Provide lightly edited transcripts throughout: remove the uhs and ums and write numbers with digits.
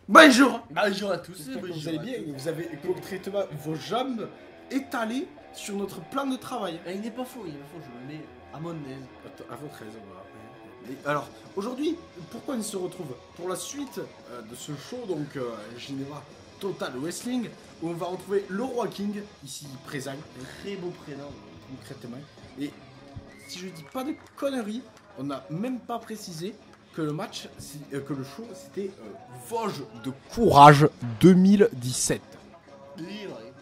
Bonjour. Bonjour à tous. J'espère que vous allez bien. Vous avez concrètement vos jambes étalées sur notre plan de travail. Il n'est pas faux, je me mets à mon aise. À votre aise, voilà. Alors, aujourd'hui, pourquoi on se retrouve pour la suite de ce show, donc Geneva Total Wrestling, où on va retrouver le Roi King, ici présent. Un très beau prénom. Concrètement. Et si je dis pas de conneries, on n'a même pas précisé que le match, que le show, c'était Vosges de Courage 2017. Oui, ouais.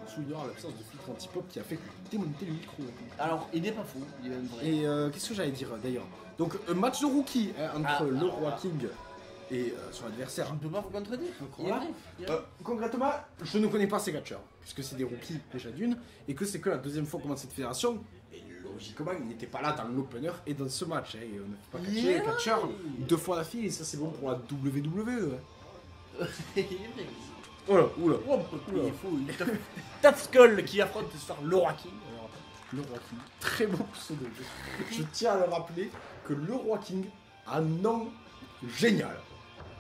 On soulignera l'absence de filtre anti-pop qui a fait démonter le micro. Alors, il n'est pas faux, il est même vrai. Et qu'est-ce que j'allais dire d'ailleurs? Donc, match de rookie entre le Roi King et son adversaire. Je ne peux pas vous contredire. Voilà. Concrètement, je ne connais pas ces catcheurs, puisque c'est des rookies déjà d'une, et que c'est que la deuxième fois qu'on commence cette fédération. Et logiquement, il n'était pas là dans l'opener et dans ce match. Et on ne peut pas catcher les catcheurs deux fois la file, et ça c'est bon pour la WWE. Oula, oula. Il est fou, il est Tough Skull qui affronte ce soir le Roi King. Le Roi King. Très beau pseudo. Je tiens à le rappeler que le Roi King a un nom génial.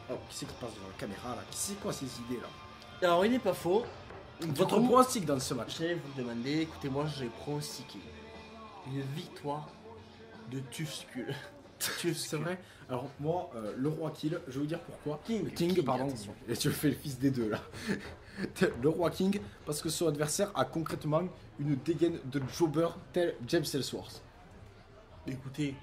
Alors, qui c'est qui passe devant la caméra là? Qui c'est quoi ces idées là? Alors, il n'est pas faux. Votre pronostic dans ce match? Je vais vous demander, écoutez-moi, j'ai pronostiqué une victoire de Tough Skull. C'est vrai. Alors moi, le Roi King, je vais vous dire pourquoi. King, Pardon. attention. Et tu fais le fils des deux là. Le Roi King, parce que son adversaire a concrètement une dégaine de jobber tel James Ellsworth. Écoutez,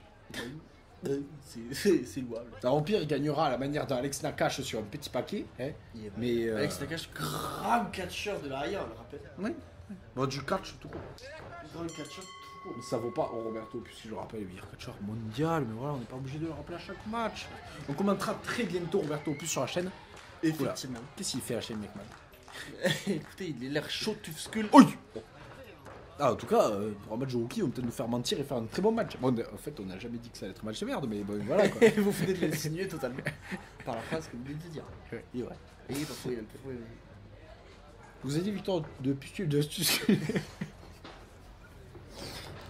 c'est louable. Alors au pire, il gagnera à la manière d'Alex Nakash sur un petit paquet. Hein, mais Alex Nakash, grand catcheur de l'arrière, on le rappelle. Oui. Bon, du catch tout court. Grand catcheur tout court. Mais ça vaut pas au Roberto, puisque je le rappelle, le meilleur catcheur mondial. Mais voilà, on n'est pas obligé de le rappeler à chaque match. On commentera très bientôt Roberto plus sur la chaîne. Effectivement. Qu'est-ce qu'il fait à la chaîne, McMahon? Écoutez, il a l'air chaud, Tough Skull. Oui. Ah, en tout cas, pour un match de rookie, on peut peut-être nous faire mentir et faire un très bon match. Bon, en fait, on n'a jamais dit que ça allait être un match de merde, mais bon, voilà quoi. Vous venez de l'insinuer totalement. Par la phrase que vous venez de dire. Et ouais. Et parfois, il a un peu fou. Vous avez dit victoire de Tuskul, de Tuskul.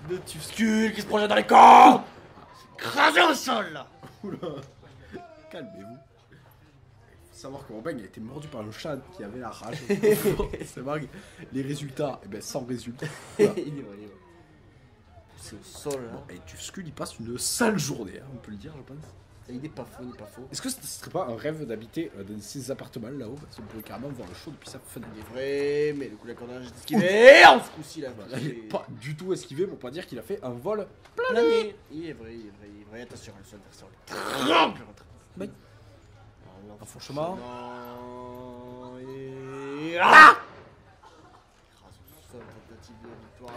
De Tough Skull qui se projette dans les corps. Crasé au sol là. Oula. Calmez-vous. Faut savoir que mon bang a été mordu par un chat qui avait la rage. C'est vague. Les résultats, eh ben sans résultat. Voilà. Il est vrai. C'est au sol là. Et Tuskul, il passe une sale journée, hein, on peut le dire, je pense. Il n'est pas faux, il n'est pas faux. Est-ce que ce serait pas un rêve d'habiter dans ces appartements là-haut? Parce qu'on pourrait carrément voir le show depuis sa fenêtre. Il est vrai, mais le coup d'accordage est esquivé. En ce coup-ci là. Il n'est pas du tout esquivé pour pas dire qu'il a fait un vol plané. Il est vrai, il est vrai. Attention, le sol adversaire. Mais... Ah, franchement... Non... Et... Ah! Tentative de victoire.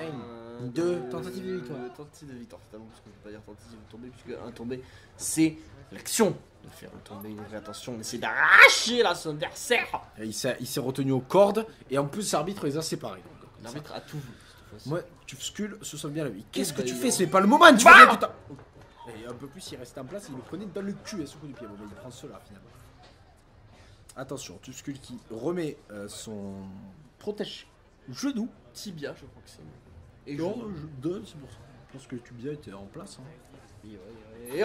1, 2, tentative de victoire. Tentative de victoire, totalement, parce qu'on ne peut pas dire tentative de tomber, puisque un tombé, c'est l'action de faire un tombé. Une vraie attention, on essaie d'arracher là son adversaire. Il s'est retenu aux cordes, et en plus l'arbitre les a séparés. L'arbitre a tout vu. Moi, Tuskul se sauve bien la vie. Qu'est-ce que bah, tu il fais? est- C'est pas le moment, tu vas bien tout à... Et un peu plus, il restait en place, il le prenait dans le cul à ce coup de pied. Bon, mais il prend cela finalement. Attention, Tuskul qui remet son protège genou. Tibia, je crois que c'est. Et Non, deux, c'est pour ça. Je pense que le tibia était en place. Hein. Et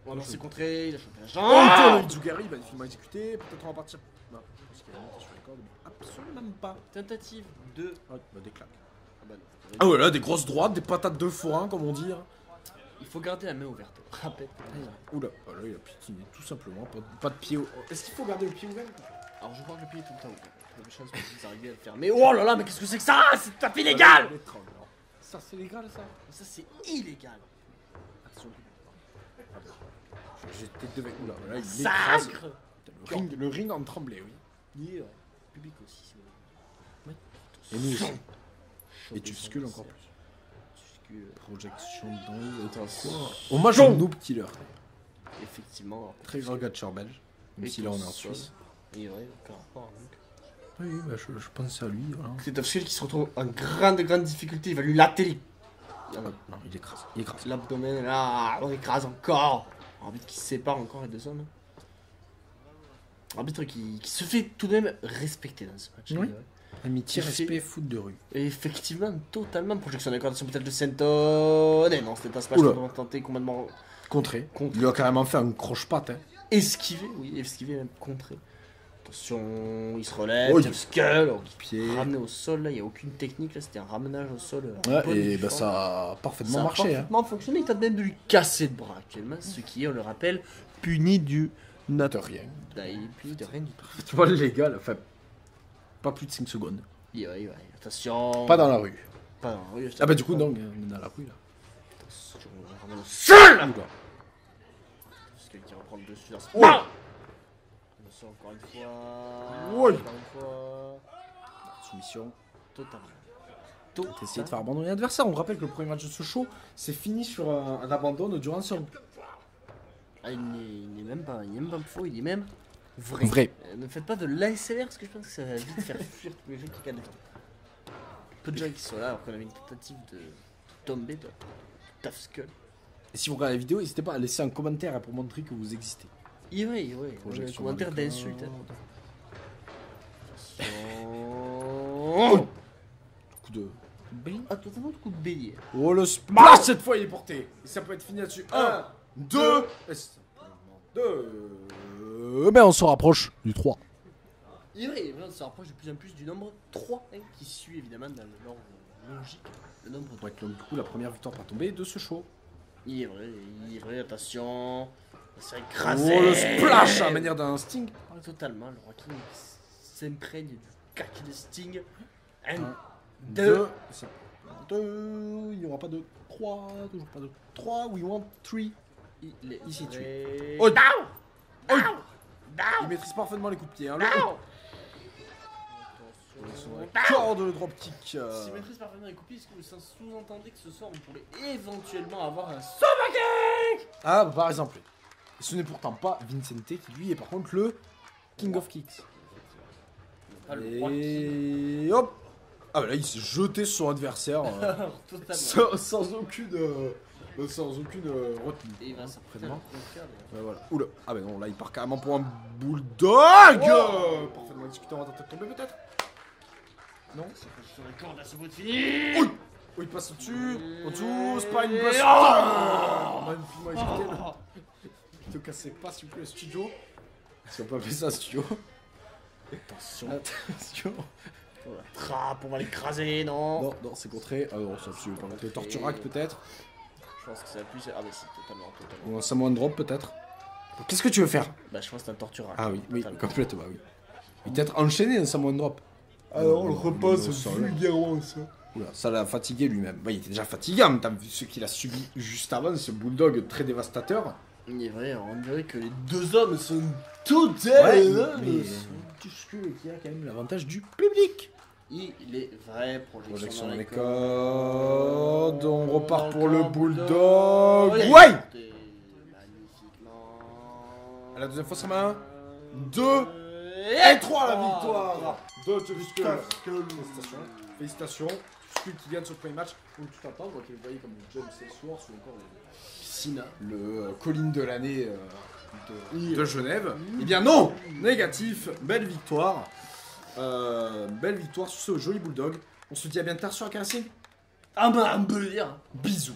on s'est contré, il a chopé la Oh, jambe. le Mitsugari, il va finalement exécuter. Peut-être on va partir. Non, je pense qu'il va monter sur les cordes. Absolument pas. Tentative de. Ah, bah, des claques. Ah bah non. Ah ouais, là, des grosses droites, des patates de forain, comme on dit. Hein. Il faut garder la main ouverte. Rappelle. Oula, ah, là, il a piétiné, tout simplement. Pas de pied. Est-ce qu'il faut garder le pied ouvert? Alors je crois que le pied est tout le temps ouvert. La chance que vous arrivez à le faire. Mais oh là là, mais qu'est-ce que c'est que ça? C'est tout à fait illégal. Ça, c'est légal, ça? Ça c'est illégal. Attention. J'étais devant. Oula, là, il écrase. Sacre. Le ring en tremblait, oui. Yeah. Public aussi, si vous voulez. Et nous aussi. Et tu scules encore plus. Tuskul. Projection dans Attention. Hommage au Noob Killer. Effectivement. Très grand catcheur belge. Même s'il est en Suisse. Il est vrai, aucun rapport. Oui, bah, je pense à lui. Voilà. C'est Tough Skull qui se retrouve en grande difficulté. Il va lui latter les. Non, il écrase. Il écrase. L'abdomen là, on écrase encore. Arbitre qui se sépare encore les deux hommes. Arbitre qui se fait tout de même respecter dans ce match. Oui. Amitié, Il respect, foot de rue. Et effectivement, totalement. Projection d'accordation peut-être de Senton. Non, c'était un smash Oula. complètement tenté, complètement Contré. Contré. Il lui a carrément fait un croche-patte. Hein. esquivé, oui, esquivé même contré. Attention, il se relève, Oh, Tough Skull, pied. ramené au sol, là, il n'y a aucune technique, là, c'était un ramenage au sol. Ouais, bonne et bah défense. ça a parfaitement Ça a marché. Hein. parfaitement fonctionné, il tente même de lui casser le bras actuellement, ce qui est, on le rappelle, puni du De rien. puni de rien du tout. Tu vois, les gars, enfin, pas plus de 5 secondes. Ouais, attention. Pas dans la rue. Pas dans la rue. Ah bah du coup, non, on est dans la rue là. Attention, on ramène au sol. Oula. Parce qu'il reprend le dessus dans ce Oh. Attention, encore une fois. Oui. Encore une fois. Soumission. Totalement. T'as essayé de faire abandonner l'adversaire. On rappelle que le premier match de ce show, c'est fini sur un abandon de Durant Song. Ah, il n'est même pas faux, il est même vrai. Vrai. Ne faites pas de l'ASMR parce que je pense que ça va vite faire fuir tous les gens qui regardent. Peu de gens qui sont là alors qu'on avait une tentative de tomber de Tough Skull. Et si vous regardez la vidéo, n'hésitez pas à laisser un commentaire pour montrer que vous existez. Ouais. Un Projection commentaire dans les d'insulte. Oh. Coup de bélier. Ah, totalement de coup de bélier. Oh le splash cette fois il est porté. Et ça peut être fini là-dessus. 1, 2. 2. Mais on se rapproche du 3. Il est vrai, on se rapproche de plus en plus du nombre 3 hein, qui suit évidemment dans l'ordre logique. Le nombre 3. Donc du coup la première victoire pas tombée de ce show. Il est vrai, attention. Ça s'est écrasé. Oh le splash à la manière d'un Sting. Totalement, le Roi King s'imprègne du caca de Sting. 1, 2. 2. 2. Il n'y aura pas de 3. Toujours pas de 3. We want 3. Il est Ici, tu prêt. Oh, Down. il maîtrise parfaitement les coups de pied. Hein, Down. corps de dropkick. S'il maîtrise parfaitement les coups de pied, est-ce que vous sous-entendez que ce soir on pourrait éventuellement avoir un Ah, bah, par exemple. Ce n'est pourtant pas Vincente qui lui est par contre le King of Kicks. Ah, le Roi King. Et hop. Ah bah là il s'est jeté sur son adversaire Totalement. sans aucune retenue. Et il va Parfaitement. s'apprêter Ouais, voilà. Oula. Ah bah non là il part carrément pour un bulldog. Parfaitement discuté, on va tenter de tomber peut-être. Non. sur les cordes à ce bout de fini. Oui. Oui il passe au-dessus. En dessous. Spine Buster. Magnifiquement exécuté. Ne te cassez pas s'il vous plaît le studio. Si on peut appeler ça un studio. Attention. Attention. On la trappe, on va l'écraser, non. Non, c'est contré. Ah non, ça c'est pas contré. Torturac peut-être. Je pense que c'est la plus. Ah bah c'est totalement. Ou un Samoan Drop peut-être. Qu'est-ce que tu veux faire? Bah je pense que c'est un torturac. Ah oui, Totalement. complètement, oui. Il peut-être enchaîné un Samoan Drop. Alors on le repose vulgairement ça. Oula, ça l'a fatigué lui-même. Bah, il était déjà fatigué en même temps, vu ce qu'il a subi juste avant, ce bulldog très dévastateur. Il est vrai, on dirait que les deux hommes sont tout Mais Tuskul qui a quand même l'avantage du public. Il est vrai, projection Dans dans les les cordes, on repart pour le bulldog. Ouais. Ouais. Magnifiquement. À la deuxième fois, ça main. 2 et 3 la victoire de Tuskul. Félicitations. Tuskul qui gagne ce premier match. Comme tout attendre, donc vous voyez comme James Ellsworth ou encore Sina. le Colin de l'année de Genève. Eh bien non, négatif, belle victoire. Belle victoire sur ce joli bulldog. On se dit à bientôt sur la Racing. Ah bah, un peu dire. Bisous.